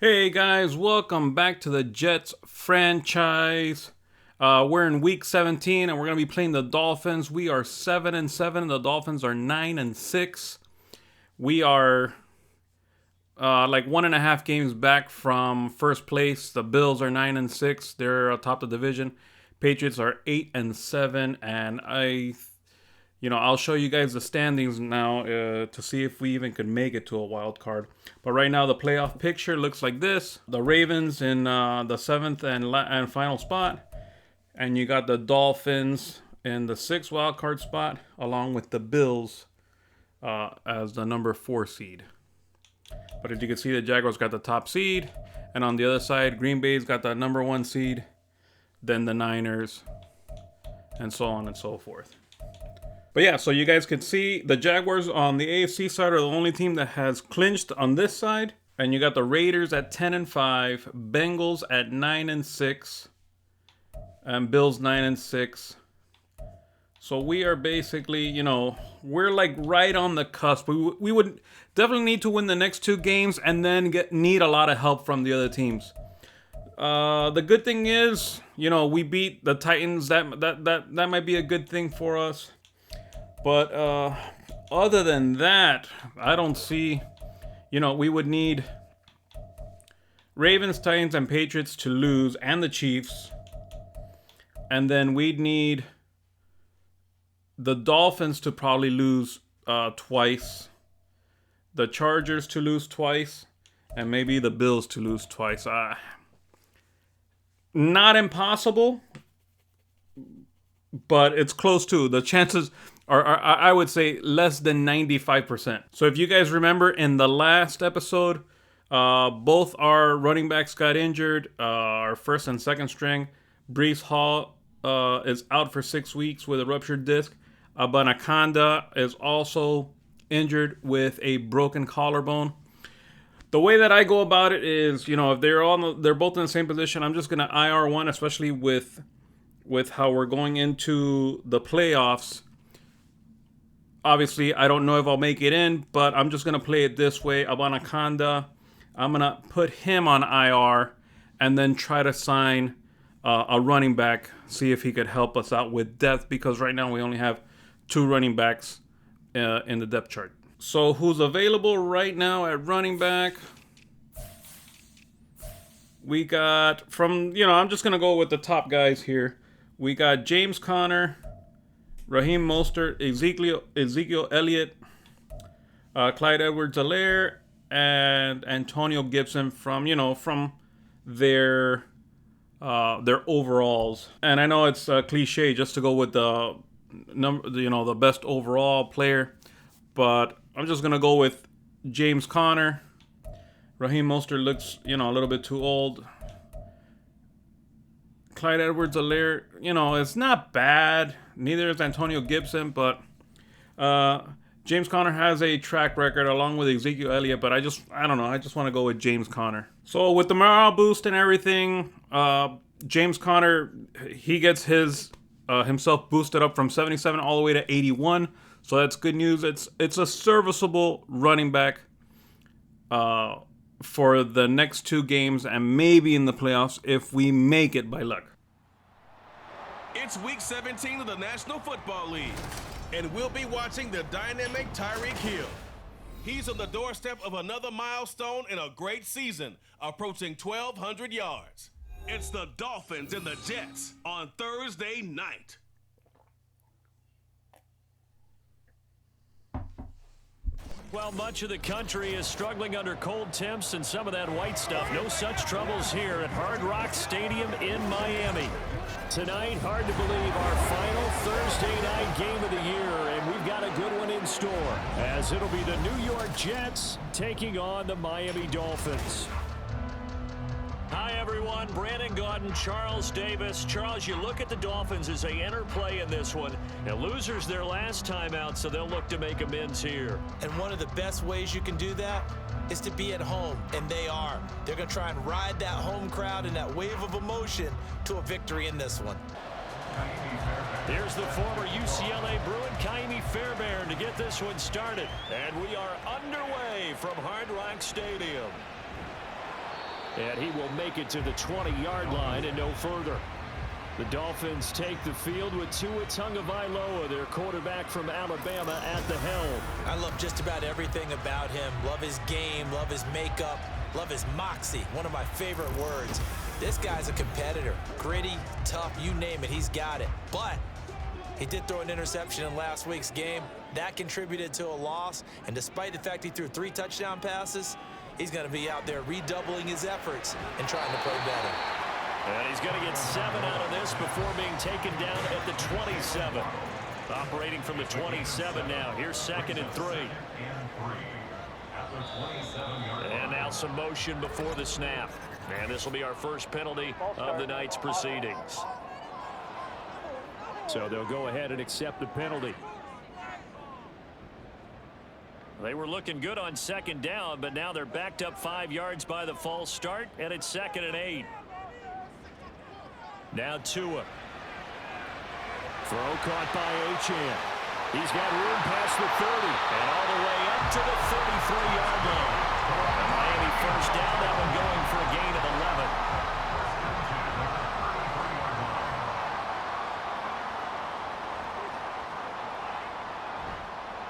Hey guys, welcome back to the Jets franchise. We're in week 17 and we're going to be playing the Dolphins. We are 7-7. The Dolphins are 9-6. We are like 1.5 games back from first place. The Bills are 9-6. They're atop the division. Patriots are 8-7. And I'll show you guys the standings now to see if we even could make it to a wild card. But right now, the playoff picture looks like this. The Ravens in the 7th and final spot. And you got the Dolphins in the 6th wild card spot, along with the Bills as the number 4 seed. But as you can see, the Jaguars got the top seed. And on the other side, Green Bay's got the number 1 seed. Then the Niners. And so on and so forth. But yeah, so you guys can see the Jaguars on the AFC side are the only team that has clinched on this side. And you got the Raiders at 10-5, Bengals at 9-6, and Bills 9-6. So we are basically, we're like right on the cusp. We would definitely need to win the next 2 games and then need a lot of help from the other teams. The good thing is, we beat the Titans. That might be a good thing for us. But other than that, I don't see, we would need Ravens, Titans, and Patriots to lose, and the Chiefs. And then we'd need the Dolphins to probably lose twice, the Chargers to lose twice, and maybe the Bills to lose twice. Not impossible, but it's close to. The chances are, I would say, less than 95%. So if you guys remember in the last episode, both our running backs got injured. Our first and second string. Breece Hall is out for 6 weeks with a ruptured disc. Abanikanda is also injured with a broken collarbone. The way that I go about it is, if they're both in the same position, I'm just going to IR one, especially with how we're going into the playoffs. Obviously, I don't know if I'll make it in, but I'm just going to play it this way. Abanikanda, I'm going to put him on IR and then try to sign a running back, see if he could help us out with depth, because right now we only have 2 running backs in the depth chart. So who's available right now at running back? We got I'm just going to go with the top guys here. We got James Conner, Raheem Mostert, Ezekiel Elliott, Clyde Edwards-Helaire, and Antonio Gibson from their overalls. And I know it's a cliche just to go with the best overall player, but I'm just gonna go with James Conner. Raheem Mostert looks a little bit too old. Clyde Edwards-Helaire, it's not bad. Neither is Antonio Gibson, but James Conner has a track record along with Ezekiel Elliott, but I don't know. I just want to go with James Conner. So with the morale boost and everything, James Conner, he gets himself boosted up from 77 all the way to 81. So that's good news. It's a serviceable running back for the next 2 games and maybe in the playoffs if we make it by luck. It's week 17 of the National Football League, and we'll be watching the dynamic Tyreek Hill. He's on the doorstep of another milestone in a great season, approaching 1,200 yards. It's the Dolphins and the Jets on Thursday night. Well, much of the country is struggling under cold temps and some of that white stuff. No such troubles here at Hard Rock Stadium in Miami. Tonight, hard to believe, our final Thursday night game of the year, and we've got a good one in store, as it'll be the New York Jets taking on the Miami Dolphins. Hi, everyone. Brandon Gaudin, Charles Davis. Charles, you look at the Dolphins as they enter play in this one. Now, losers their last time out, so they'll look to make amends here. And one of the best ways you can do that is to be at home, and they are. They're going to try and ride that home crowd and that wave of emotion to a victory in this one. Here's the former UCLA Bruin, Kaimi Fairbairn, to get this one started. And we are underway from Hard Rock Stadium. And he will make it to the 20-yard line and no further. The Dolphins take the field with Tua Tagovailoa, their quarterback from Alabama, at the helm. I love just about everything about him. Love his game, love his makeup, love his moxie, one of my favorite words. This guy's a competitor. Gritty, tough, you name it, he's got it. But he did throw an interception in last week's game. That contributed to a loss. And despite the fact he threw 3 touchdown passes, he's going to be out there redoubling his efforts and trying to play better. And he's going to get 7 out of this before being taken down at the 27. Operating from the 27 now. Here's 2nd and 3. And now some motion before the snap. And this will be our first penalty of the night's proceedings. So they'll go ahead and accept the penalty. They were looking good on 2nd down, but now they're backed up 5 yards by the false start, and it's 2nd and 8. Now Tua. Throw caught by Achane. He's got room past the 30 and all the way up to the 33-yard line. And Miami first down, that one going for a gain of 11.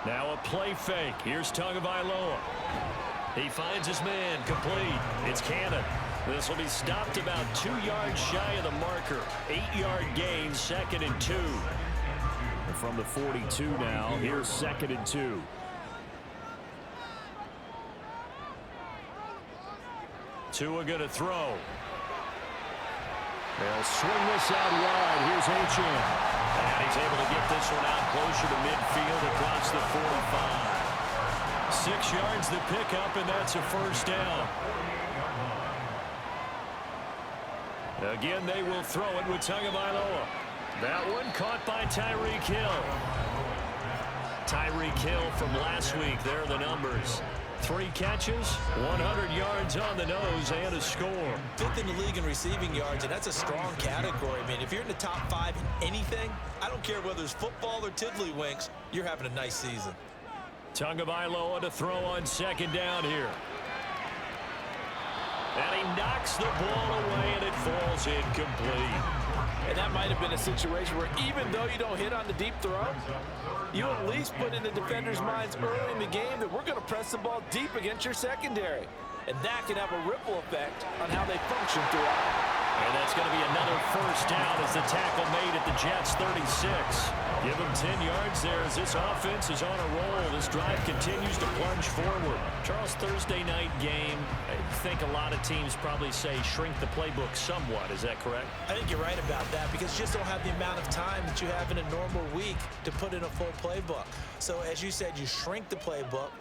Now a play fake. Here's Tagovailoa. He finds his man, complete. It's Cannon. This will be stopped about 2 yards shy of the marker. 8-yard gain, 2nd and 2. And from the 42 now, here's 2nd and 2. Tua going to throw. They'll swing this out wide. Here's Achane. And he's able to get this one out closer to midfield across the 45. 6 yards the pickup, and that's a first down. Again, they will throw it with Tagovailoa. That one caught by Tyreek Hill. Tyreek Hill from last week. There are the numbers. 3 catches, 100 yards on the nose, and a score. 5th in the league in receiving yards, and that's a strong category. I mean, if you're in the top 5 in anything, I don't care whether it's football or tiddlywinks, you're having a nice season. Tagovailoa to throw on 2nd down here. And he knocks the ball away, and it falls incomplete. And that might have been a situation where even though you don't hit on the deep throw, you at least put in the defender's minds early in the game that we're going to press the ball deep against your secondary. And that can have a ripple effect on how they function throughout. And that's going to be another first down as the tackle made at the Jets' 36. Give them 10 yards there as this offense is on a roll. This drive continues to plunge forward. Charles, Thursday night game, I think a lot of teams probably say shrink the playbook somewhat. Is that correct? I think you're right about that because you just don't have the amount of time that you have in a normal week to put in a full playbook. So as you said, you shrink the playbook.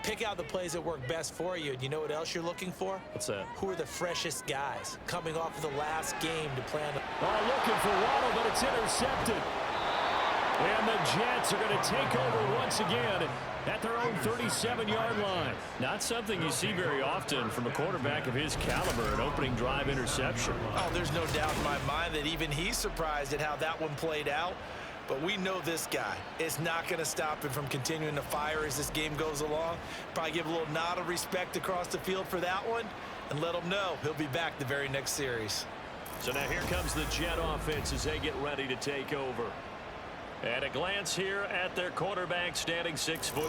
Pick out the plays that work best for you. And you know what else you're looking for? What's that? Who are the freshest guys coming off of the last game to plan? Looking for Waddle, but it's intercepted. And the Jets are going to take over once again at their own 37-yard line. Not something you see very often from a quarterback of his caliber, an opening drive interception. Oh, there's no doubt in my mind that even he's surprised at how that one played out. But we know this guy is not going to stop him from continuing to fire as this game goes along. Probably give a little nod of respect across the field for that one and let him know he'll be back the very next series. So now here comes the Jet offense as they get ready to take over. And a glance here at their quarterback standing 6'3".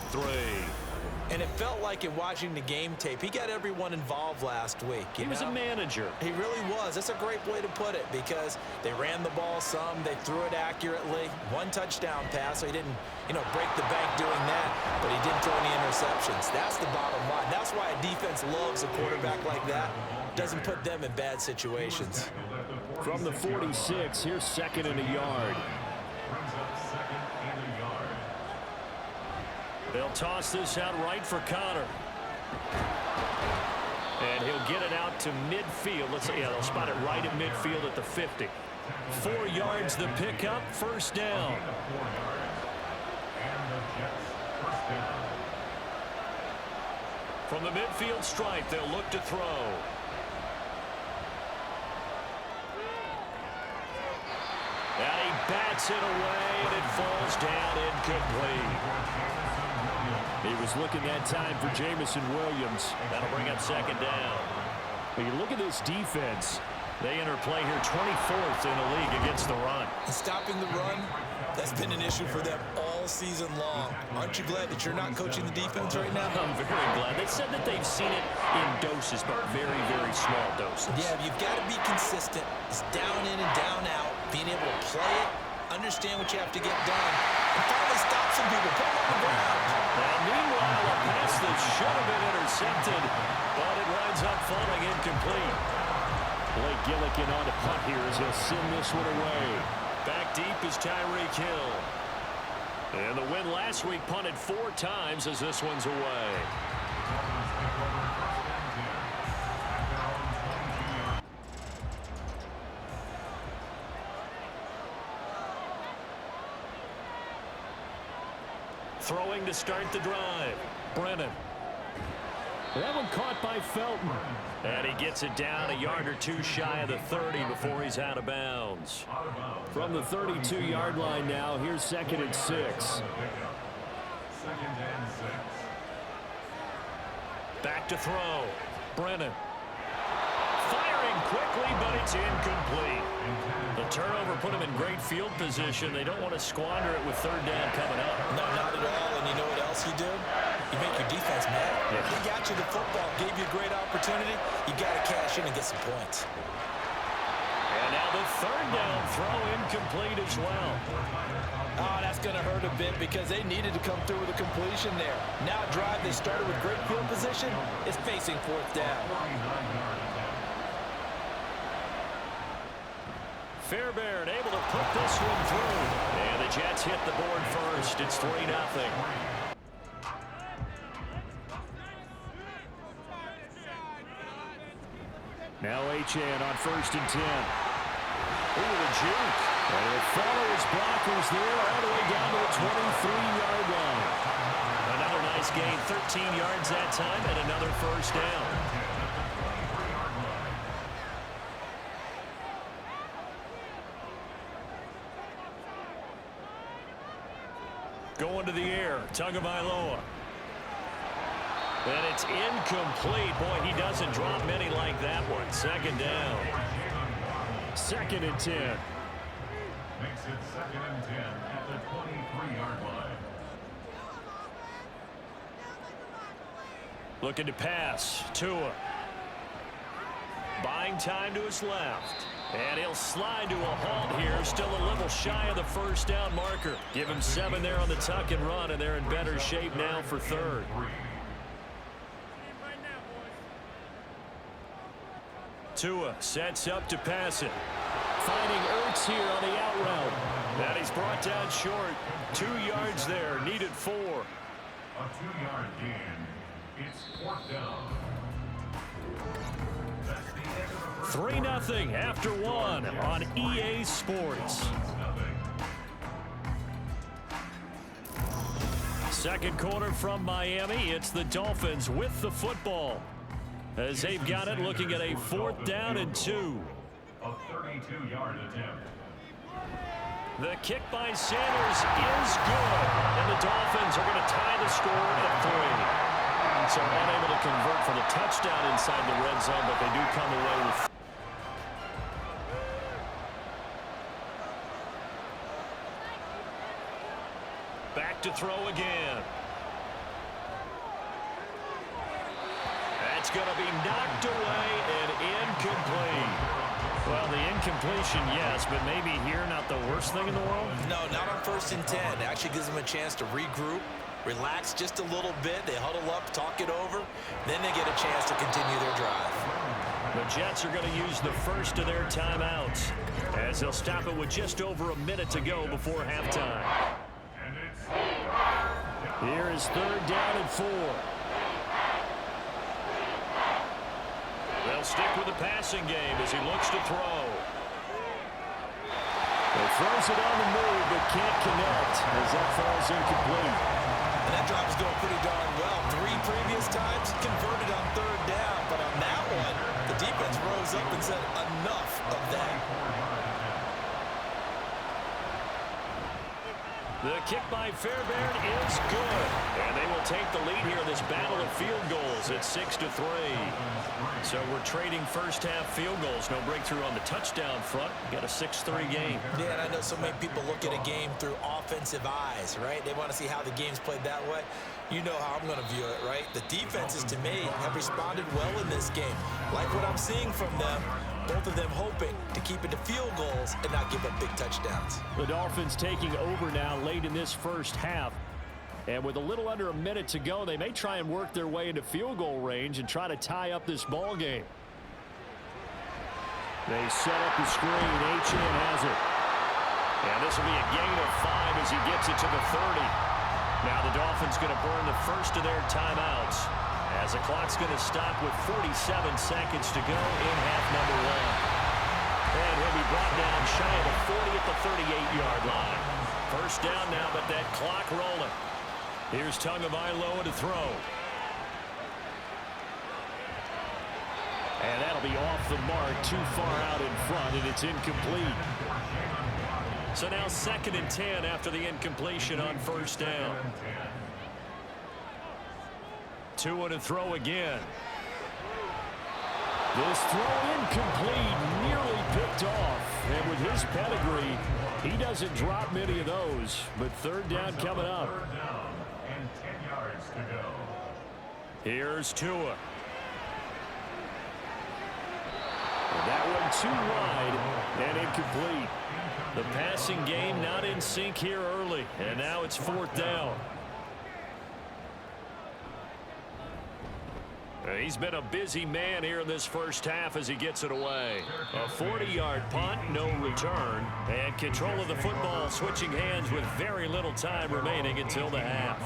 And it felt like in watching the game tape, he got everyone involved last week. He was a manager. He really was. That's a great way to put it because they ran the ball some, they threw it accurately. 1 touchdown pass, so he didn't, break the bank doing that, but he didn't throw any interceptions. That's the bottom line. That's why a defense loves a quarterback like that. Doesn't put them in bad situations. From the 46, here's 2nd and a yard. They'll toss this out right for Connor. And he'll get it out to midfield. They'll spot it right at midfield at the 50. 4 yards the pickup, first down. From the midfield stripe, they'll look to throw. And he bats it away, and it falls down incomplete. He was looking that time for Jamison Williams. That'll bring up 2nd down. When you look at this defense, they enter play here 24th in the league against the run. And stopping the run, that's been an issue for them all season long. Aren't you glad that you're not coaching the defense right now? I'm very glad. They said that they've seen it in doses, but very, very small doses. Yeah, you've got to be consistent. It's down in and down out. Being able to play it, understand what you have to get done, and finally stop some people, put them on the ground. And meanwhile, a pass that should have been intercepted, but it winds up falling incomplete. Blake Gillikin on to punt here as he'll send this one away. Back deep is Tyreek Hill. And the win last week punted 4 times as this one's away. Throwing to start the drive. Brennan. That one caught by Felton. And he gets it down a yard or two shy of the 30 before he's out of bounds. From the 32-yard line now, here's 2nd and 6. Back to throw. Brennan. Firing quickly, but it's incomplete. The turnover put him in great field position. They don't want to squander it with 3rd down coming up. No, not at all. And you know what else you do? You make your defense mad. Yeah. He got you the football, gave you a great opportunity. You got to cash in and get some points. And now the 3rd down throw incomplete as well. Oh, that's going to hurt a bit because they needed to come through with a completion there. Now drive they started with great field position is facing 4th down. Fairbairn able to put this one through. And the Jets hit the board first. It's 3-0. Now Achane on 1st and 10. Ooh, the juke. And he'll follow his blockers there all the way down to the 23-yard line. Another nice gain, 13 yards that time, and another 1st down. Going to the air, Tagovailoa. And it's incomplete. Boy, he doesn't drop many like that one. 2nd down. 2nd and 10. Makes it 2nd and 10 at the 23-yard line. Looking to pass. Tua. Buying time to his left. And he'll slide to a halt here. Still a little shy of the 1st down marker. Give him 7 there on the tuck and run, and they're in better shape now for 3rd. Tua sets up to pass it. Finding Ertz here on the out route. And he's brought down short. 2 yards there. Needed 4. A 2-yard gain. It's 4th down. 3-0 after 1 on EA Sports. 2nd quarter from Miami. It's the Dolphins with the football, as they've got it looking at a 4th down and 2. A 32-yard attempt. The kick by Sanders is good, and the Dolphins are going to tie the score at 3. So unable to convert for the touchdown inside the red zone, but they do come away with. Back to throw again. That's going to be knocked away and incomplete. Well, the incompletion, yes, but maybe here not the worst thing in the world? No, not on 1st and 10. It actually gives them a chance to regroup, relax just a little bit. They huddle up, talk it over. Then they get a chance to continue their drive. The Jets are going to use the first of their timeouts, as they'll stop it with just over a minute to go before halftime. Here is 3rd down and 4. They'll stick with the passing game as he looks to throw. He throws it on the move, but can't connect as that falls incomplete. And that drive is going pretty darn well. 3 previous times converted on 3rd down, but on that one, the defense rose up and said enough of that. The kick by Fairbairn is good. And they will take the lead here in this battle of field goals at 6-3. So we're trading first-half field goals. No breakthrough on the touchdown front. Got a 6-3 game. Yeah, and I know so many people look at a game through offensive eyes, right? They want to see how the game's played that way. You know how I'm going to view it, right? The defenses, to me, have responded well in this game. Like what I'm seeing from them. Both of them hoping to keep it to field goals and not give up big touchdowns. The Dolphins taking over now late in this first half. And with a little under a minute to go, they may try and work their way into field goal range and try to tie up this ball game. They set up the screen. Achane has it. And this will be a gain of 5 as he gets it to the 30. Now the Dolphins going to burn the first of their timeouts, as the clock's going to stop with 47 seconds to go in half number 1. And he'll be brought down shy of the 40 at the 38-yard line. First down now, but that clock rolling. Here's Tagovailoa to throw. And that'll be off the mark, too far out in front, and it's incomplete. So now 2nd and 10 after the incompletion on first down. Tua to throw again. This throw incomplete, nearly picked off. And with his pedigree, he doesn't drop many of those. But third down coming up. Third down and 10 yards to go. Here's Tua. And that one too wide and incomplete. The passing game not in sync here early. And now it's 4th down. He's been a busy man here in this first half as he gets it away. A 40-yard punt, no return. And control of the football switching hands with very little time remaining until the half.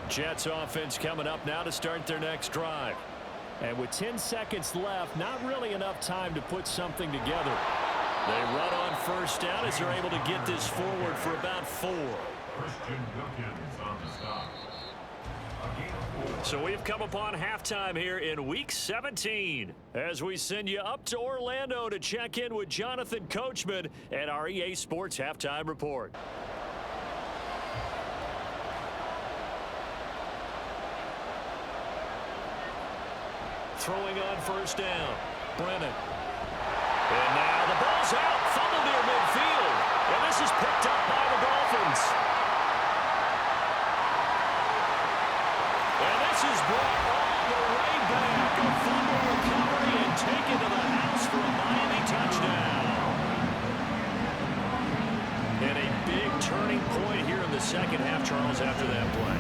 Jets offense coming up now to start their next drive. And with 10 seconds left, not really enough time to put something together. They run on first down as they're able to get this forward for about 4. Christian Wilkins on the stop. So we've come upon halftime here in Week 17 as we send you up to Orlando to check in with Jonathan Coachman at our EA Sports Halftime Report. Throwing on first down, Brennan. And now the ball's out, fumble near midfield. And this is picked up by the Dolphins. And this is brought all the way back. A fumble recovery and taken to the house for a Miami touchdown. And a big turning point here in the second half, Charles, after that play.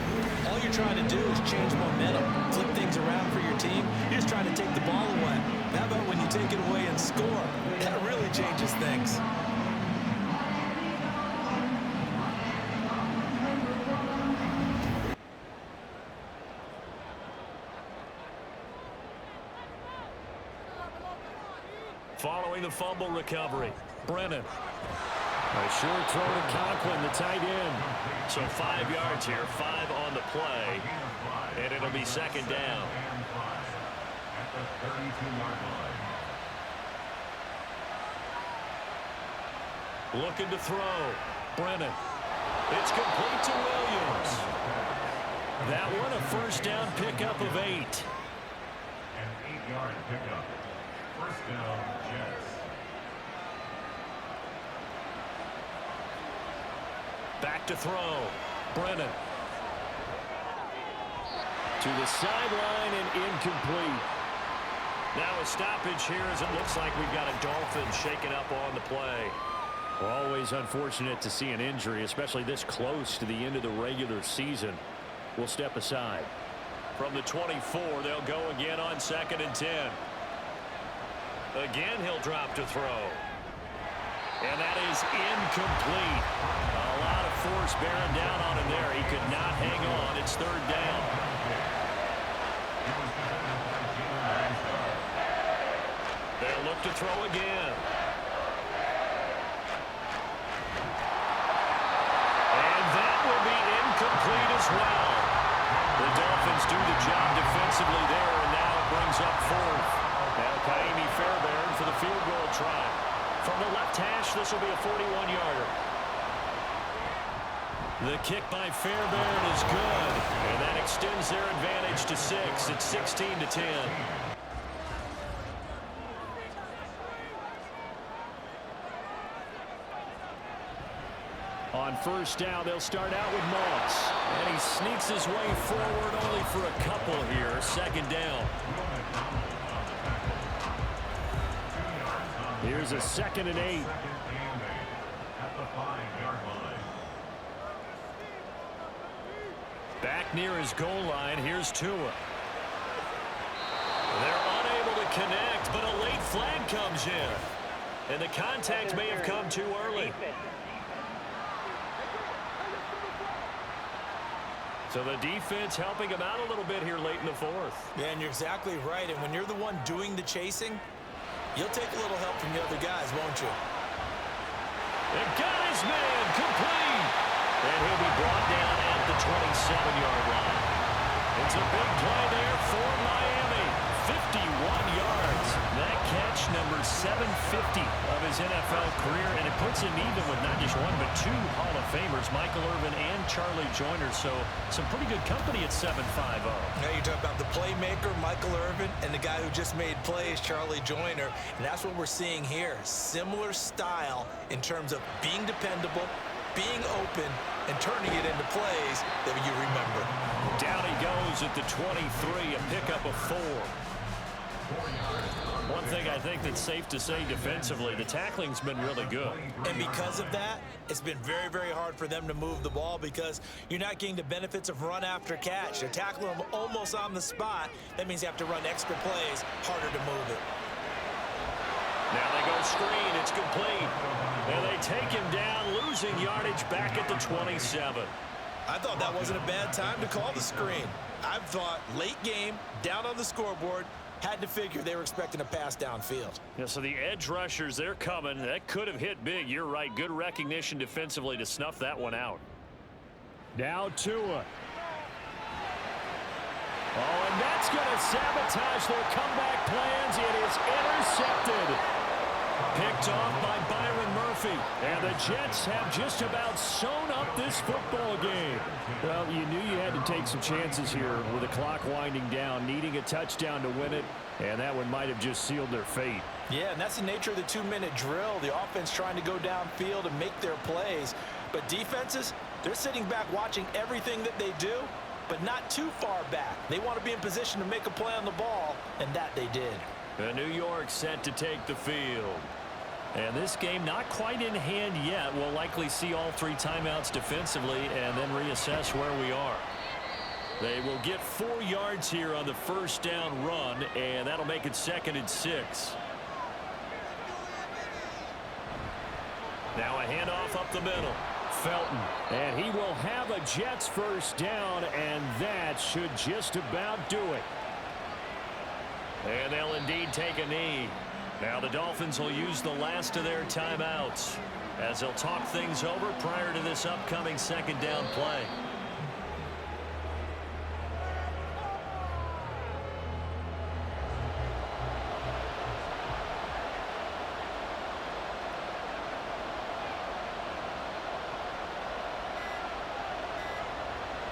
All you're trying to do is change momentum, flip things around for your team. You're just trying to take the ball away. How about when you take it away and score? That really changes things. Following the fumble recovery, Brennan. A short throw to Conklin, the tight end. So 5 yards here, 5 on the play, and it'll be second down. At the 32-yard line. Looking to throw, Brennan. It's complete to Williams. That one a first down pickup of 8. An 8-yard pickup. First down, Jets. Back to throw, Brennan. To the sideline and incomplete. Now a stoppage here as it looks like we've got a Dolphin shaken up on the play. Always unfortunate to see an injury, especially this close to the end of the regular season. We'll step aside. From the 24, they'll go again on 2nd and 10. Again, he'll drop to throw. And that is incomplete. A lot of force bearing down on him there. He could not hang on. It's third down. They'll look to throw again. And that will be incomplete as well. The Dolphins do the job defensively there, and now it brings up 4th. Now Kaimi Fairbairn for the field goal try. From the left hash, this will be a 41-yarder. The kick by Fairbairn is good, and that extends their advantage to 6. It's 16-10. On first down, they'll start out with Moss. And he sneaks his way forward only for a couple here. Second down. Here's a 2nd and 8. Back near his goal line, here's Tua. They're unable to connect, but a late flag comes in. And the contact may have come too early. So the defense helping him out a little bit here late in the 4th. Yeah, and you're exactly right. And when you're the one doing the chasing, you'll take a little help from the other guys, won't you? And got his man complete. And he'll be brought down at the 27-yard line. It's a big play there for Miami. 51 yards. That catch, number 750 of his NFL career, and it puts him even with not just one but 2 Hall of Famers, Michael Irvin and Charlie Joyner. So some pretty good company at 7-5-0. Now you talk about the playmaker, Michael Irvin, and the guy who just made plays, Charlie Joyner. And that's what we're seeing here. Similar style in terms of being dependable, being open, and turning it into plays that you remember. Down he goes at the 23, a pickup of 4. One thing I think that's safe to say defensively, the tackling's been really good. And because of that, it's been very, very hard for them to move the ball because you're not getting the benefits of run after catch. They're tackling them almost on the spot. That means you have to run extra plays, harder to move it. Now they go screen. It's complete. And they take him down, losing yardage back at the 27. I thought that wasn't a bad time to call the screen. I thought late game, down on the scoreboard, had to figure they were expecting a pass downfield. Yeah, so the edge rushers, they're coming. That could have hit big. You're right. Good recognition defensively to snuff that one out. Now Tua. Oh, and that's going to sabotage their comeback plans. It is intercepted. Picked off by Byron Murphy. And the Jets have just about sewn up this football game. Well, you knew you had to take some chances here with the clock winding down, needing a touchdown to win it, and that one might have just sealed their fate. Yeah, and that's the nature of the 2-minute drill. The offense trying to go downfield and make their plays. But defenses, they're sitting back watching everything that they do, but not too far back. They want to be in position to make a play on the ball, and that they did. New York set to take the field. And this game not quite in hand yet. We'll likely see all 3 timeouts defensively and then reassess where we are. They will get 4 yards here on the first down run, and that'll make it 2nd and 6. Now a handoff up the middle. Felton. And he will have a Jets first down, and that should just about do it. And they'll indeed take a knee. Now the Dolphins will use the last of their timeouts as they'll talk things over prior to this upcoming 2nd down play.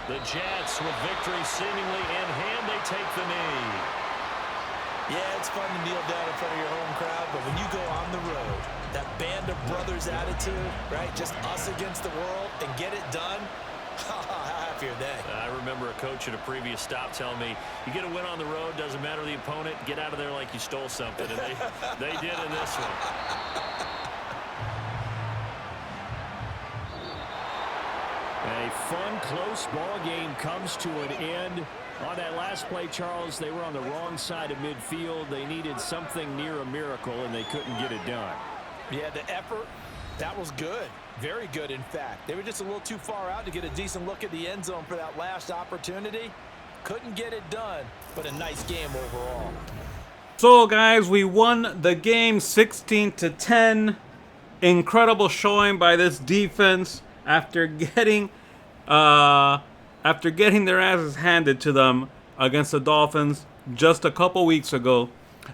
The Jets, with victory seemingly in hand, they take the knee. Yeah, it's fun to kneel down in front of your home crowd, but when you go on the road, that band of brothers attitude, right, just us against the world, and get it done, how happy are they? I remember a coach at a previous stop telling me, you get a win on the road, doesn't matter the opponent, get out of there like you stole something, and they did in this one. A fun, close ball game comes to an end. On that last play, Charles, they were on the wrong side of midfield. They needed something near a miracle, and they couldn't get it done. Yeah, the effort, that was good. Very good, in fact. They were just a little too far out to get a decent look at the end zone for that last opportunity. Couldn't get it done, but a nice game overall. So, guys, we won the game 16-10. Incredible showing by this defense after getting their asses handed to them against the Dolphins just a couple weeks ago.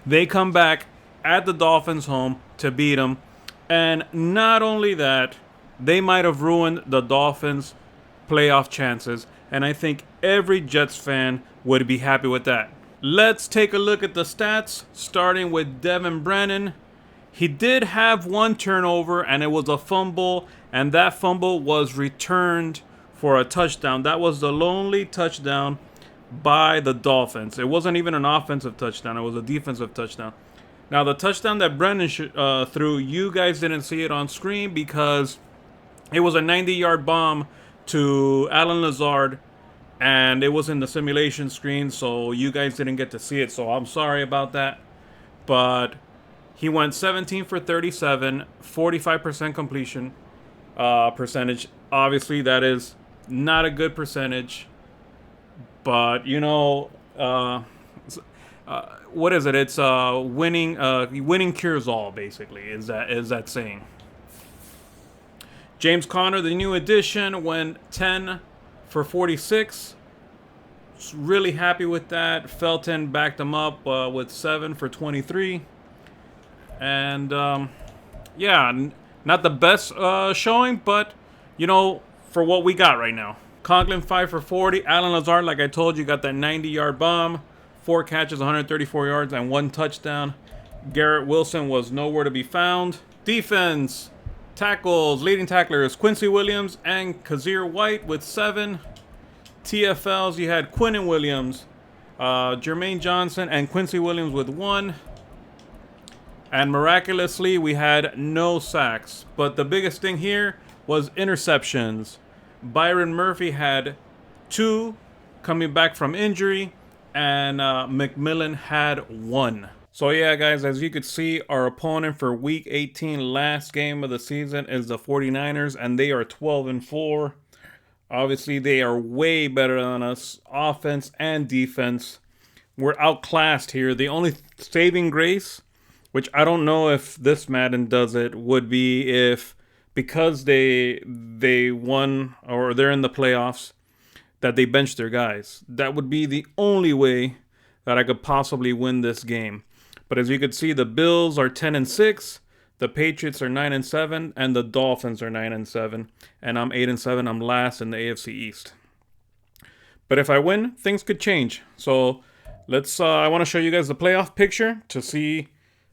They come back at the Dolphins' home to beat them. And not only that, they might have ruined the Dolphins' playoff chances, and I think every Jets fan would be happy with that. Let's take a look at the stats, starting with Devin Brennan. He did have one turnover, and it was a fumble, and that fumble was returned for a touchdown. That was the only touchdown by the Dolphins. It wasn't even an offensive touchdown. It was a defensive touchdown. Now, the touchdown that Brennan threw, you guys didn't see it on screen because it was a 90-yard bomb to Alan Lazard, and it was in the simulation screen, so you guys didn't get to see it, so I'm sorry about that. But he went 17 for 37, 45% completion percentage. Obviously, that is not a good percentage, but, you know, what is it? It's winning cures all, basically, is that saying. James Conner, the new addition, went 10 for 46. Really happy with that. Felton backed him up with 7 for 23. And, yeah, not the best showing, but, you know, for what we got right now. Conklin, 5 for 40. Alan Lazard, like I told you, got that 90-yard bomb. 4 catches, 134 yards, and 1 touchdown. Garrett Wilson was nowhere to be found. Defense. Tackles, leading tacklers, Quincy Williams and Kazir White with 7. TFLs, you had Quinnen Williams, Jermaine Johnson, and Quincy Williams with 1. And miraculously, we had no sacks. But the biggest thing here was interceptions. Byron Murphy had 2 coming back from injury, and McMillan had 1. So yeah, guys, as you could see, our opponent for Week 18, last game of the season, is the 49ers, and they are 12-4. Obviously, they are way better than us, offense and defense. We're outclassed here. The only saving grace, which I don't know if this Madden does it, would be if, because they won or they're in the playoffs, that they bench their guys. That would be the only way that I could possibly win this game. But as you can see, the Bills are 10-6, the Patriots are 9-7, and the Dolphins are 9-7. And I'm 8-7. I'm last in the AFC East. But if I win, things could change. So let's. I want to show you guys the playoff picture to see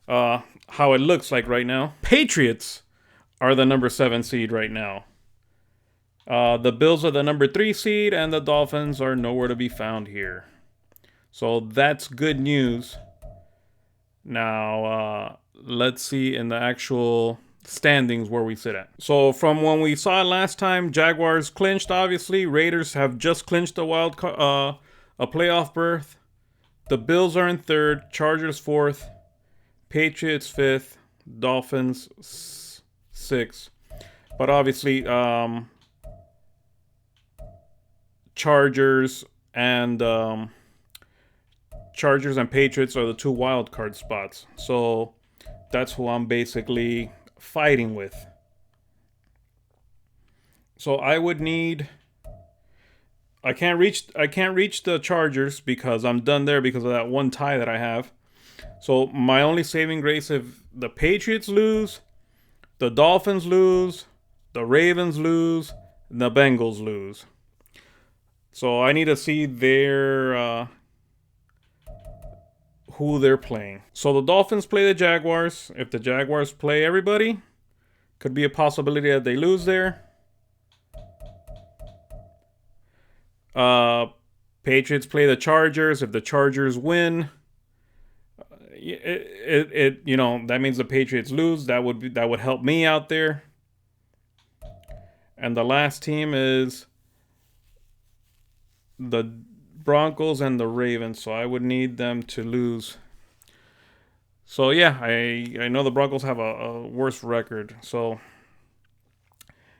how it looks like right now. Patriots are the number 7 seed right now. The Bills are the number 3 seed, and the Dolphins are nowhere to be found here. So that's good news. Now, let's see in the actual standings where we sit at. So from when we saw it last time, Jaguars clinched, obviously. Raiders have just clinched a playoff berth. The Bills are in 3rd, Chargers 4th, Patriots 5th, Dolphins 6th. But obviously, Chargers and Patriots are the 2 wild card spots. So that's who I'm basically fighting with. So I would need. I can't reach the Chargers because I'm done there because of that one tie that I have. So my only saving grace, if the Patriots lose, the Dolphins lose, the Ravens lose, and the Bengals lose. So I need to see their who they're playing. So the Dolphins play the Jaguars. If the Jaguars play everybody, could be a possibility that they lose there. Patriots play the Chargers. If the Chargers win, that means the Patriots lose. That would help me out there. And the last team is the Broncos and the Ravens, so I would need them to lose. So yeah, I know the Broncos have a worse record. So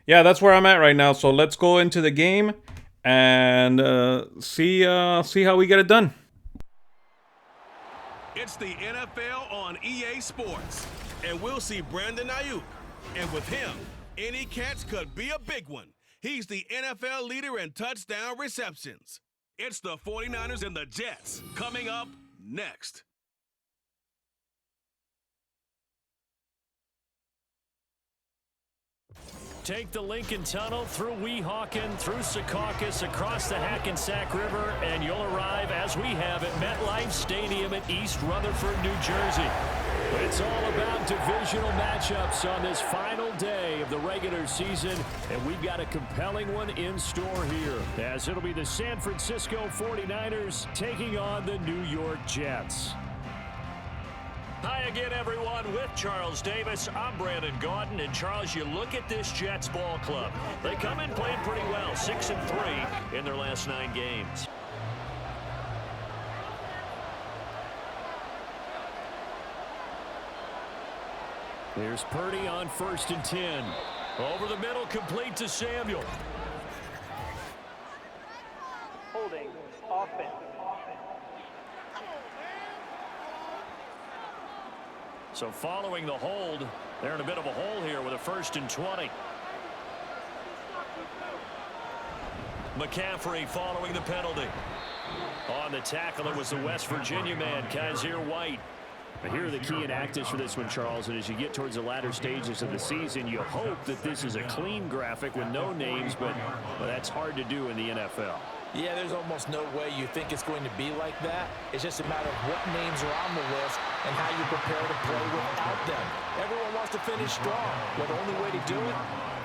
yeah, that's where I'm at right now. So let's go into the game and see how we get it done. It's the NFL on EA Sports, and we'll see Brandon Ayuk. And with him, any catch could be a big one. He's the NFL leader in touchdown receptions. It's the 49ers and the Jets coming up next. take the Lincoln Tunnel through Weehawken, through Secaucus, across the Hackensack River, and you'll arrive, as we have, at MetLife Stadium in East Rutherford, New Jersey. It's all about divisional matchups on this final day of the regular season, and we've got a compelling one in store here, as it'll be the San Francisco 49ers taking on the New York Jets. Hi again, everyone. With Charles Davis, I'm Brandon Gaudin. And Charles, you look at this Jets ball club. They come in playing pretty well, 6-3 in their last 9 games. Here's Purdy on 1st and 10. Over the middle, complete to Samuel. Holding offense. So following the hold, they're in a bit of a hole here with a 1st and 20. McCaffrey following the penalty. On the tackle, it was the West Virginia man, Kaiser White. Here are the key inactives for this one, Charles. And as you get towards the latter stages of the season, you hope that this is a clean graphic with no names, but that's hard to do in the NFL. Yeah, there's almost no way you think it's going to be like that. It's just a matter of what names are on the list and how you prepare to play without them. Everyone wants to finish strong. Well, the only way to do it,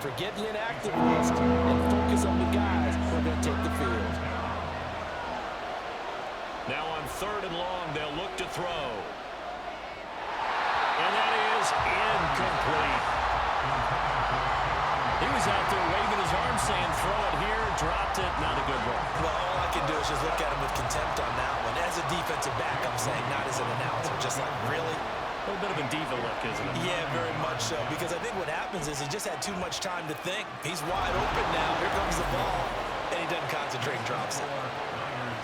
forget the inactive list and focus on the guys who are going to take the field. Now on 3rd and long, they'll look to throw. And that is incomplete. He was out there waving his arm saying, throw it here, dropped it, not a good one. Well, all I can do is just look at him with contempt on that one. As a defensive back, I'm saying, not as an announcer. Just like, really? A little bit of a diva look, isn't it? Yeah, very much so. Because I think what happens is he just had too much time to think. He's wide open now. Here comes the ball. And he doesn't concentrate and drops it.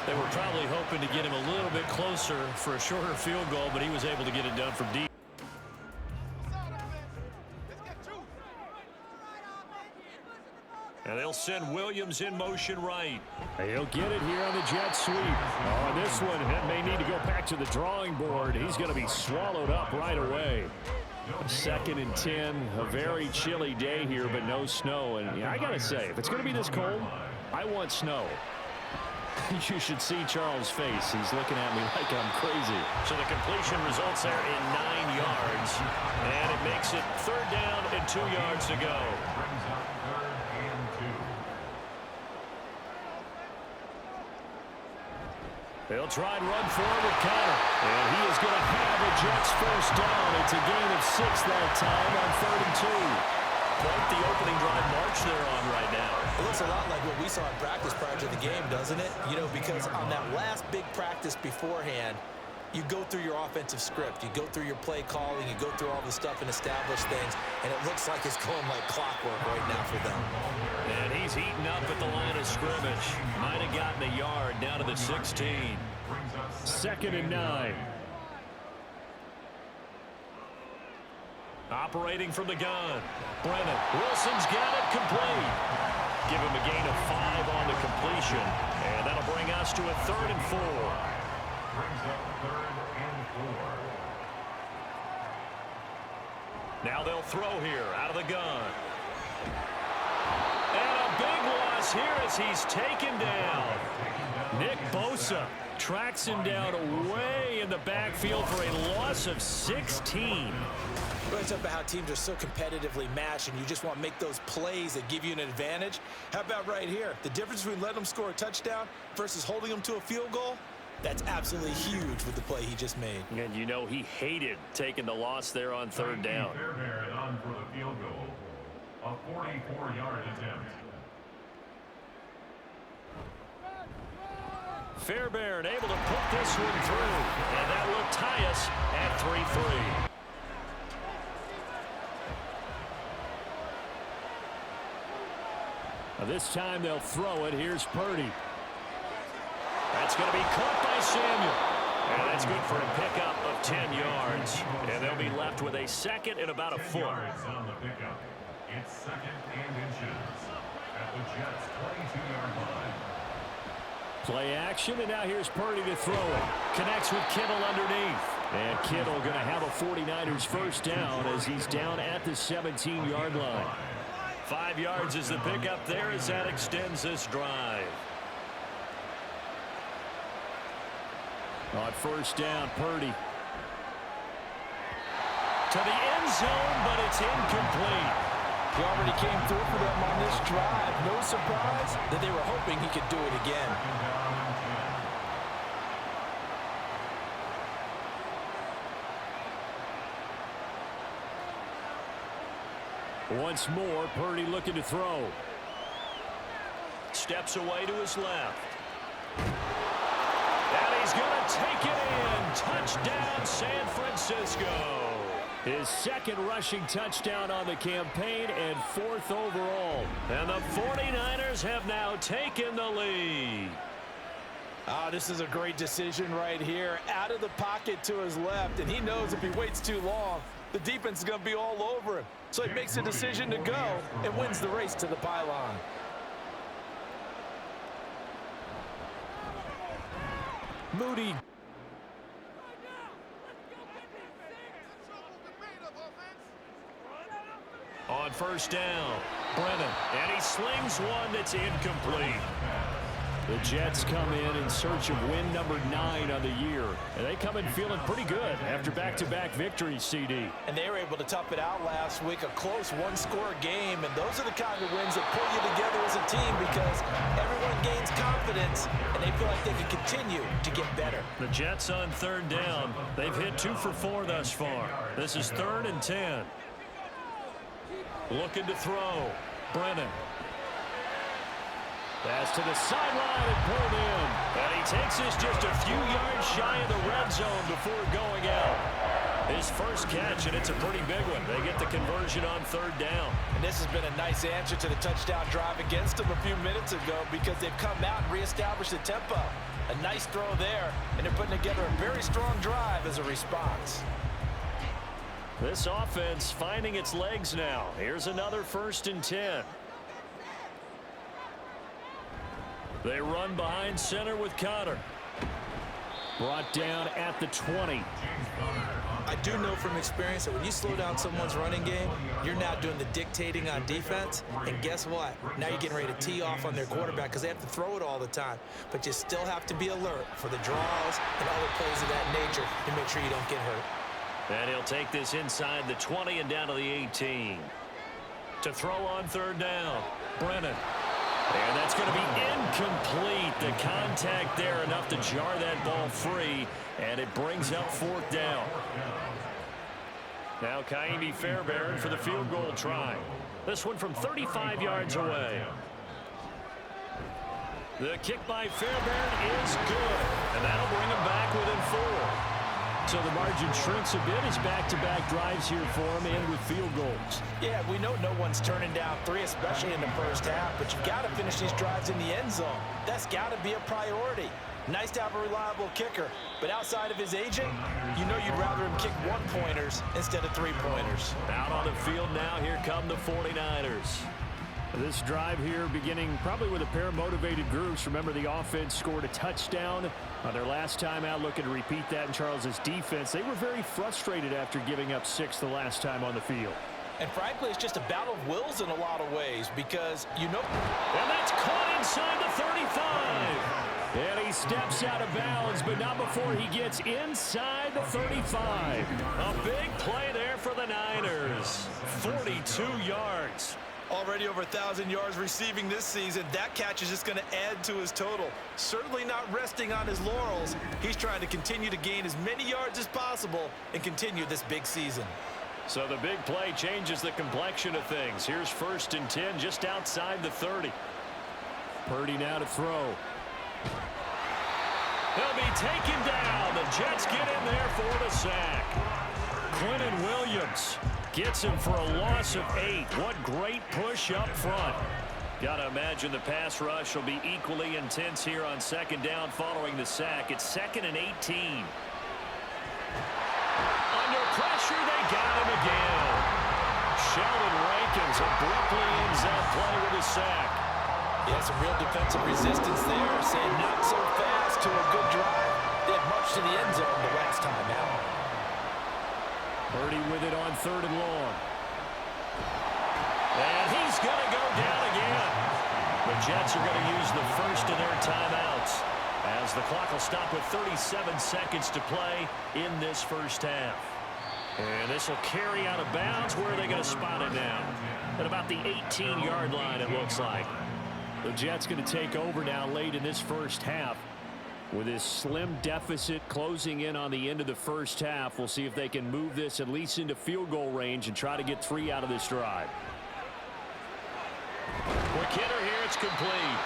They were probably hoping to get him a little bit closer for a shorter field goal, but he was able to get it done from deep. And they'll send Williams in motion right. He'll get it here on the jet sweep. On this one, it may need to go back to the drawing board. He's going to be swallowed up right away. 2nd and 10, a very chilly day here, but no snow. And I got to say, if it's going to be this cold, I want snow. You should see Charles' face. He's looking at me like I'm crazy. So the completion results there in 9 yards. And it makes it 3rd down and 2 yards to go. They'll try and run forward with Connor. And he is going to have a Jets 1st down. It's a gain of 6 that time on 3rd and 2. Quite the opening drive march they're on right now. It looks a lot like what we saw in practice prior to the game, doesn't it? You know, because on that last big practice beforehand, you go through your offensive script. You go through your play calling. You go through all the stuff and establish things. And it looks like it's going like clockwork right now for them. And he's heating up at the line of scrimmage. Might have gotten a yard down to the 16. 2nd and 9. Operating from the gun. Brennan. Wilson's got it complete. Give him a gain of 5 on the completion. And that'll bring us to a 3rd and 4. Brings up 3rd and 4. Now they'll throw here out of the gun. And a big loss here as he's taken down. Nick Bosa tracks him down way in the backfield for a loss of 16. It's about how teams are so competitively matched and you just want to make those plays that give you an advantage. How about right here? The difference between letting them score a touchdown versus holding them to a field goal? That's absolutely huge with the play he just made. And you know he hated taking the loss there on 3rd down. Fairbairn on for the field goal. A 44-yard attempt. Fairbairn able to put this one through. And that will tie us at 3-3. This time they'll throw it. Here's Purdy. That's going to be caught by Samuel. And that's good for a pickup of 10 yards. And they'll be left with a 2nd and about a foot. Yards on the pickup. It's 2nd and inches at the Jets' 22-yard line. Play action, and now here's Purdy to throw it. Connects with Kittle underneath. And Kittle going to have a 49ers 1st down as he's down at the 17-yard line. 5 yards is the pickup there as that extends this drive. On first down, Purdy. To the end zone, but it's incomplete. He already came through for them on this drive. No surprise that they were hoping he could do it again. Once more, Purdy looking to throw. Steps away to his left. And he's going to take it in. Touchdown, San Francisco. His second rushing touchdown on the campaign and 4th overall. And the 49ers have now taken the lead. This is a great decision right here. Out of the pocket to his left, and he knows if he waits too long, the defense is going to be all over him. So he makes a decision to go and wins the race to the pylon. Moody. On first down, Brennan, and he slings one that's incomplete. The Jets come in search of win number 9 on the year, and they come in feeling pretty good after back-to-back victories, CD. And they were able to tough it out last week, a close one-score game, and those are the kind of wins that pull you together as a team because everyone gains confidence, and they feel like they can continue to get better. The Jets on third down. They've hit 2 for 4 thus far. This is 3rd and 10. Looking to throw. Brennan. Pass to the sideline and pulled in. And he takes this just a few yards shy of the red zone before going out. His first catch, and it's a pretty big one. They get the conversion on third down. And this has been a nice answer to the touchdown drive against them a few minutes ago because they've come out and reestablished the tempo. A nice throw there, and they're putting together a very strong drive as a response. This offense finding its legs now. Here's another 1st and 10. They run behind center with Connor. Brought down at the 20. I do know from experience that when you slow down someone's running game, you're now doing the dictating on defense. And guess what? Now you're getting ready to tee off on their quarterback because they have to throw it all the time. But you still have to be alert for the draws and other plays of that nature to make sure you don't get hurt. And he'll take this inside the 20 and down to the 18. To throw on third down, Brennan. And that's going to be incomplete. The contact there enough to jar that ball free, and it brings up 4th down. Now Kaimi Fairbairn for the field goal try. This one from 35 yards away. The kick by Fairbairn is good, and that'll bring him back within 4. So the margin shrinks a bit as back-to-back drives here for him and with field goals. Yeah, we know no one's turning down 3, especially in the first half, but you've got to finish these drives in the end zone. That's got to be a priority. Nice to have a reliable kicker, but outside of his agent, you know you'd rather him kick 1-pointers instead of 3-pointers. Out on the field now, here come the 49ers. This drive here beginning probably with a pair of motivated groups. Remember, the offense scored a touchdown on their last time out, looking to repeat that in Charles's defense. They were very frustrated after giving up 6 the last time on the field. And frankly, it's just a battle of wills in a lot of ways because you know. And that's caught inside the 35. And he steps out of bounds, but not before he gets inside the 35. A big play there for the Niners. 42 yards. Already over 1,000 yards receiving this season. That catch is just going to add to his total. Certainly not resting on his laurels. He's trying to continue to gain as many yards as possible and continue this big season. So the big play changes the complexion of things. Here's 1st and 10 just outside the 30. Purdy now to throw. He'll be taken down. The Jets get in there for the sack. Quentin Williams gets him for a loss of 8. What great push up front. Got to imagine the pass rush will be equally intense here on 2nd down following the sack. It's 2nd and 18. Under pressure, they got him again. Sheldon Rankins abruptly ends that play with a sack. Yeah, some real defensive resistance there. Saying not so fast to a good drive. They had much to the end zone the last time out. Purdy with it on 3rd and long. And he's going to Jets are going to use the first of their timeouts, as the clock will stop with 37 seconds to play in this first half. And this will carry out of bounds. Where are they going to spot it now? At about the 18-yard line, it looks like. The Jets going to take over now late in this first half. With this slim deficit closing in on the end of the first half, we'll see if they can move this at least into field goal range and try to get 3 out of this drive. Quick hitter here, it's complete.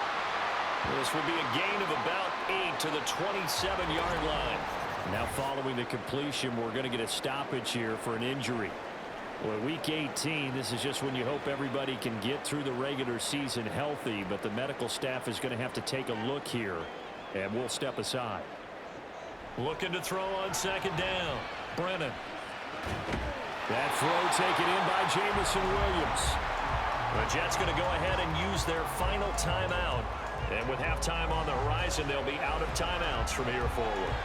This will be a gain of about 8 to the 27-yard line. Now following the completion, we're going to get a stoppage here for an injury. Well, week 18, this is just when you hope everybody can get through the regular season healthy, but the medical staff is going to have to take a look here, and we'll step aside. Looking to throw on second down. Brennan. That throw taken in by Jamison Williams. The Jets going to go ahead and use their final timeout. And with halftime on the horizon, they'll be out of timeouts from here forward.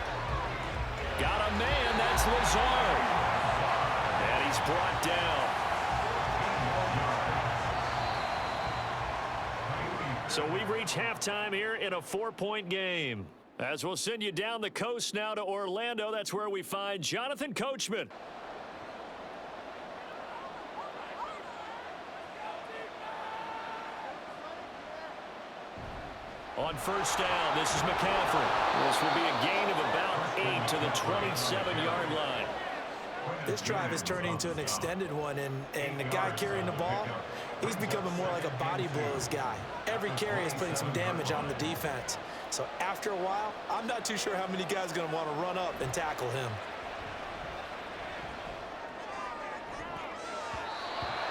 Got a man, that's Lazard. And he's brought down. So we've reached halftime here in a 4-point game. As we'll send you down the coast now to Orlando, that's where we find Jonathan Coachman. On first down, this is McCaffrey. This will be a gain of about 8 to the 27-yard line. This drive is turning into an extended one, and the guy carrying the ball, he's becoming more like a body blows guy. Every carry is putting some damage on the defense. So after a while, I'm not too sure how many guys are going to want to run up and tackle him.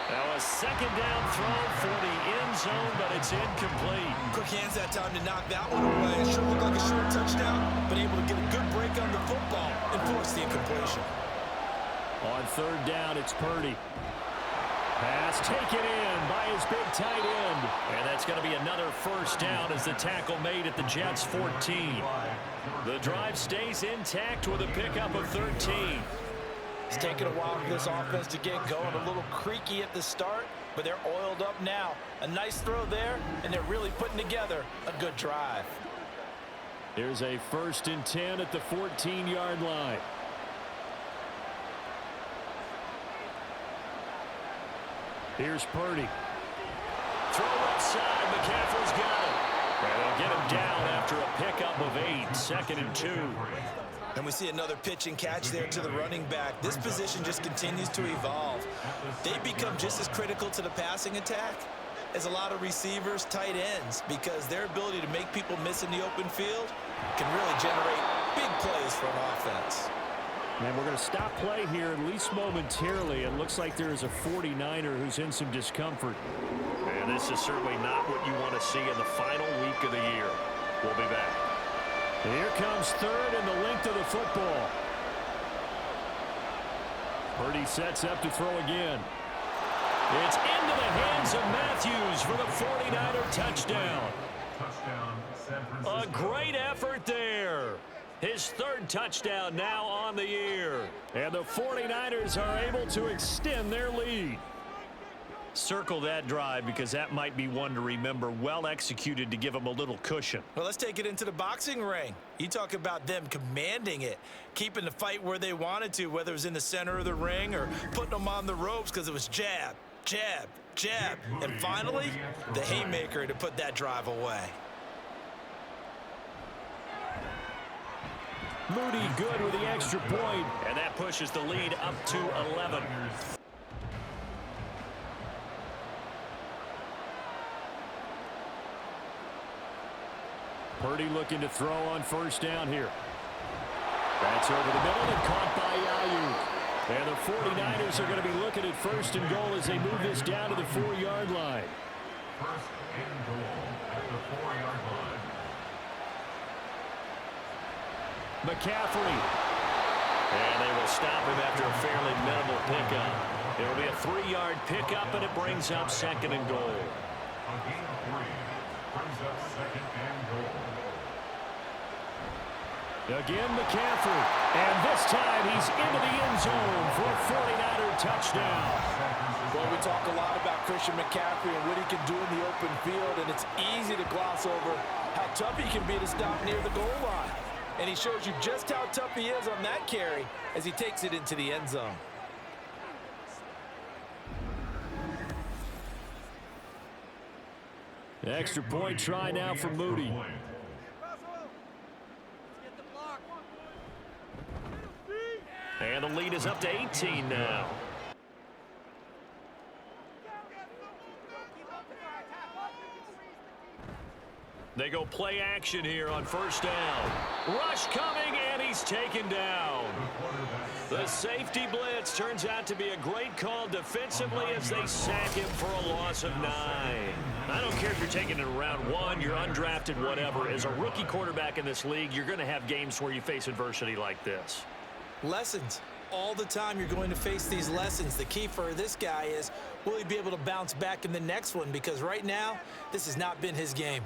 Now a second down throw for the end zone, but it's incomplete. Quick hands that time to knock that one away. It sure looked like a short touchdown, but able to get a good break on the football and force the incompletion. On third down, it's Purdy. Pass taken in by his big tight end. And that's going to be another first down as the tackle made at the Jets' 14. The drive stays intact with a pickup of 13. It's taken a while for this offense to get going. A little creaky at the start, but they're oiled up now. A nice throw there, and they're really putting together a good drive. Here's a 1st and 10 at the 14-yard line. Here's Purdy. Throw left side. McCaffrey's got it. And they'll get him down after a pickup of 8. 2nd and 2. And we see another pitch and catch there to the running back. This position just continues to evolve. They become just as critical to the passing attack as a lot of receivers, tight ends, because their ability to make people miss in the open field can really generate big plays for an offense. And we're going to stop play here, at least momentarily. It looks like there is a 49er who's in some discomfort. And this is certainly not what you want to see in the final week of the year. We'll be back. And here comes third and the length of the football. Purdy sets up to throw again. It's into the hands of Matthews for the 49er touchdown. A great effort there. His 3rd touchdown now on the year. And the 49ers are able to extend their lead. Circle that drive because that might be one to remember. Well executed to give them a little cushion. Well, let's take it into the boxing ring. You talk about them commanding it, keeping the fight where they wanted to, whether it was in the center of the ring or putting them on the ropes because it was jab, jab, jab. And finally, the haymaker to put that drive away. Moody good with the extra point, and that pushes the lead up to 11. Purdy looking to throw on first down here. That's over the middle and caught by Ayuk. And the 49ers are going to be looking at 1st and goal as they move this down to the 4-yard line. 1st and goal at the 4-yard line. McCaffrey. And they will stop him after a fairly minimal pickup. It will be a 3-yard pickup, and it brings up 2nd and goal. A gain of 3 brings up 2nd and goal. Again, McCaffrey. And this time he's into the end zone for a 49er touchdown. Well, we talk a lot about Christian McCaffrey and what he can do in the open field, and it's easy to gloss over how tough he can be to stop near the goal line. And he shows you just how tough he is on that carry as he takes it into the end zone. Extra point try now for Moody. And the lead is up to 18 now. They go play action here on first down. Rush coming, and he's taken down. The safety blitz turns out to be a great call defensively as they sack him for a loss of 9. I don't care if you're taking it in round 1, you're undrafted, whatever. As a rookie quarterback in this league, you're going to have games where you face adversity like this. Lessons. All the time you're going to face these lessons. The key for this guy is, will he be able to bounce back in the next one? Because right now, this has not been his game.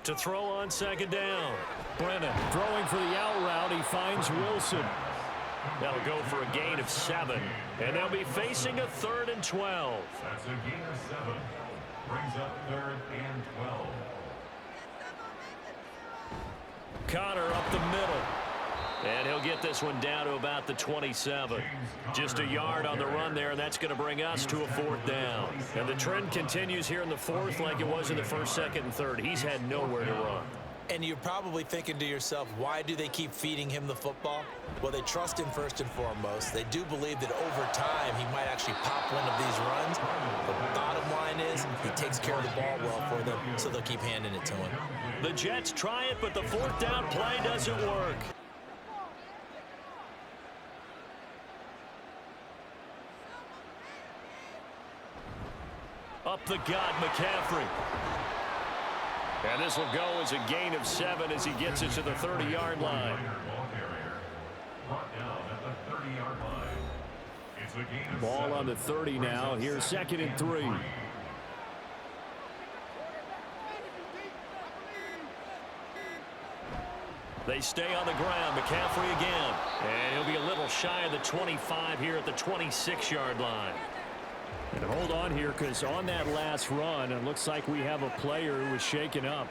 To throw on second down. Brennan throwing for the out route. He finds Wilson. That'll go for a gain of 7. And they'll be facing a 3rd and 12. That's a gain of 7. Brings up 3rd and 12. Connor up the middle. And he'll get this one down to about the 27. Just a yard on the run there, and that's going to bring us to a 4th down. And the trend continues here in the 4th like it was in the 1st, 2nd, and 3rd. He's had nowhere to run. And you're probably thinking to yourself, why do they keep feeding him the football? Well, they trust him first and foremost. They do believe that over time he might actually pop one of these runs. The bottom line is he takes care of the ball well for them, so they'll keep handing it to him. The Jets try it, but the 4th down play doesn't work. Up the gut, McCaffrey. And this will go as a gain of 7 as he gets it to the 30-yard line. Ball on the 30 now. Here's 2nd and 3. They stay on the ground. McCaffrey again. And he'll be a little shy of the 25 here at the 26-yard line. And hold on here, because on that last run, it looks like we have a player who was shaken up.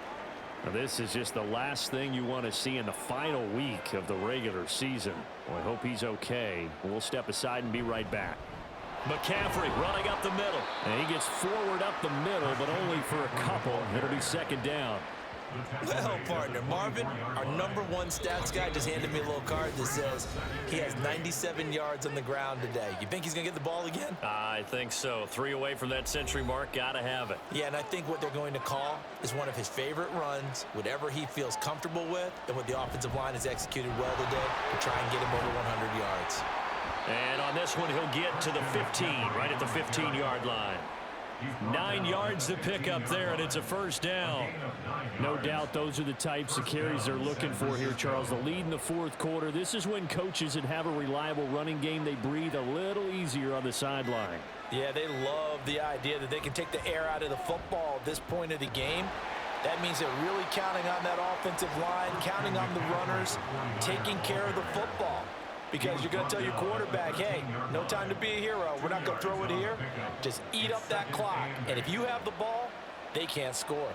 Now, this is just the last thing you want to see in the final week of the regular season. Well, I hope he's okay. We'll step aside and be right back. McCaffrey running up the middle. And he gets forward up the middle, but only for a couple. It'll be 2nd down. Well, partner, Marvin, our #1 stats guy, just handed me a little card that says he has 97 yards on the ground today. You think he's going to get the ball again? I think so. 3 away from that century mark. Got to have it. Yeah, and I think what they're going to call is one of his favorite runs, whatever he feels comfortable with, and what the offensive line has executed well today to try and get him over 100 yards. And on this one, he'll get to the 15, right at the 15-yard line. 9 yards to pick up there, and it's a 1st down. No doubt those are the types of carries they're looking for here, Charles. The lead in the 4th quarter. This is when coaches that have a reliable running game, they breathe a little easier on the sideline. Yeah, they love the idea that they can take the air out of the football at this point of the game. That means they're really counting on that offensive line, counting on the runners, taking care of the football. Because you're going to tell your quarterback, hey, no time to be a hero. We're not going to throw it here. Just eat up that clock. And if you have the ball, they can't score.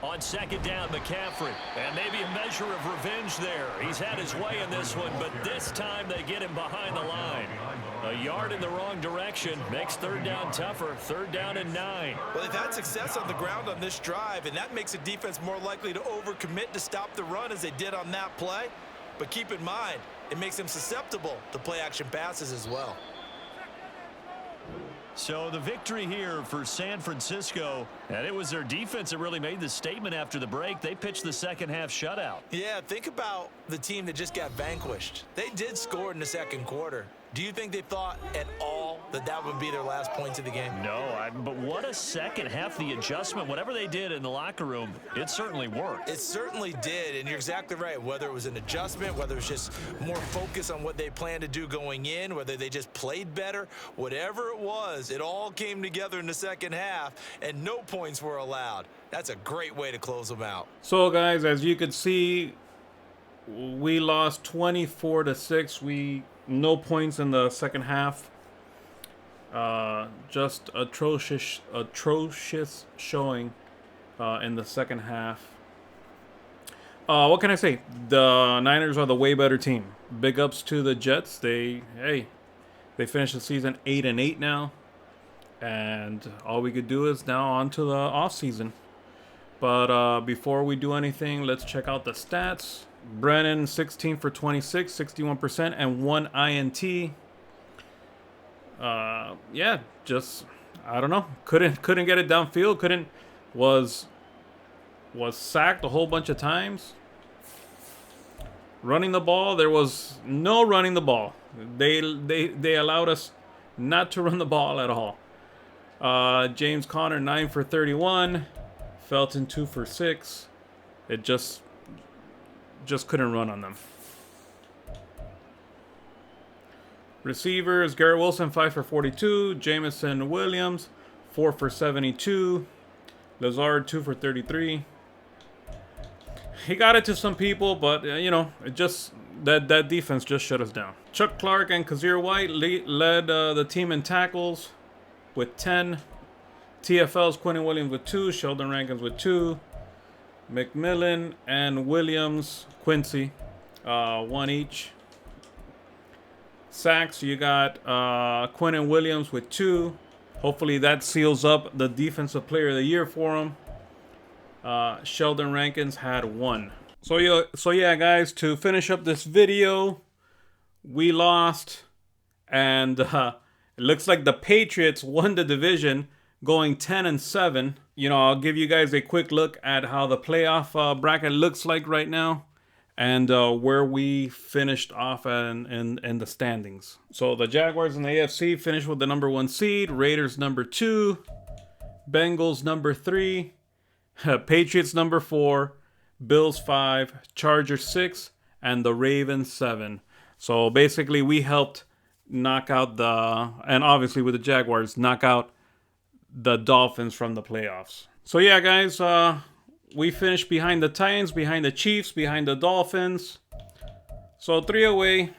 On 2nd down, McCaffrey. And maybe a measure of revenge there. He's had his way in this one, but this time they get him behind the line. A yard in the wrong direction makes 3rd down tougher. 3rd down and 9. Well, they've had success on the ground on this drive, and that makes a defense more likely to overcommit to stop the run as they did on that play. But keep in mind, it makes them susceptible to play-action passes as well. So the victory here for San Francisco, and it was their defense that really made the statement after the break. They pitched the second-half shutout. Yeah, think about the team that just got vanquished. They did score in the 2nd quarter. Do you think they thought at all that that would be their last points of the game? No, but what a second half, the adjustment, whatever they did in the locker room, it certainly worked. It certainly did, and you're exactly right. Whether it was an adjustment, whether it's just more focus on what they planned to do going in, whether they just played better, whatever it was, it all came together in the second half, and no points were allowed. That's a great way to close them out. So, guys, as you can see, We lost 24-6. No points in the second half. Just atrocious showing in the second half. What can I say? The Niners are the way better team. Big ups to the Jets. They finished the season 8-8 now, and all we could do is now on to the off season. But before we do anything, let's check out the stats. Brennan 16 for 26, 61%, and 1 INT. Yeah, just I don't know. Couldn't get it downfield. Was sacked a whole bunch of times. Running the ball, there was no running the ball. They allowed us not to run the ball at all. James Conner 9 for 31, Felton 2 for 6. It just couldn't run on them. Receivers, Garrett Wilson 5 for 42, Jamison Williams 4 for 72, Lazard 2 for 33. He got it to some people, but it just that defense just shut us down. Chuck Clark and Kazir White led the team in tackles with 10. TFL's Quentin Williams with 2, Sheldon Rankins with 2, McMillan and Williams, Quincy, 1 each. Sacks, you got Quentin Williams with 2. Hopefully that seals up the Defensive Player of the Year for him. Sheldon Rankins had 1. So yeah, guys, to finish up this video, we lost, and it looks like the Patriots won the division, going 10-7. I'll give you guys a quick look at how the playoff bracket looks like right now, and where we finished off in the standings. So the Jaguars in the AFC finished with the number 1 seed, Raiders number 2, Bengals number 3, Patriots number 4, Bills 5, Chargers 6, and the Ravens 7. So basically we helped knock out and obviously with the Jaguars, knock out the Dolphins from the playoffs. So yeah, guys, we finished behind the Titans, behind the Chiefs, behind the Dolphins. So 3 away.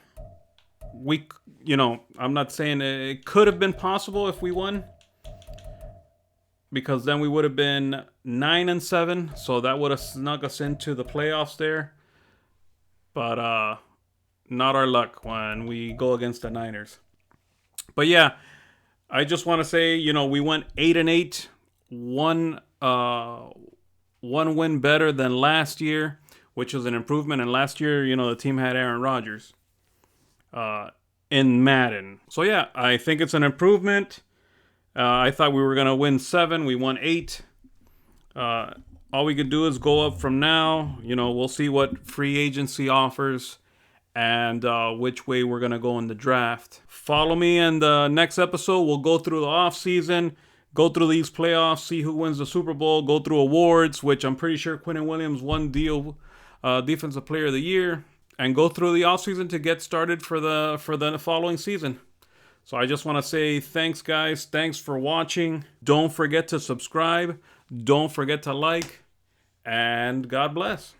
I'm not saying it could have been possible if we won, because then we would have been 9-7, so that would have snuck us into the playoffs there. But not our luck when we go against the Niners. But yeah, I just want to say, we went 8-8, one win better than last year, which was an improvement. And last year, the team had Aaron Rodgers in Madden. So yeah, I think it's an improvement. I thought we were going to win 7. We won 8. All we could do is go up from now. We'll see what free agency offers and which way we're going to go in the draft. Follow me in the next episode. We'll go through the offseason, go through these playoffs, see who wins the Super Bowl, go through awards, which I'm pretty sure Quentin Williams won Defensive Player of the Year, and go through the offseason to get started for the following season. So I just want to say thanks, guys. Thanks for watching. Don't forget to subscribe. Don't forget to like. And God bless.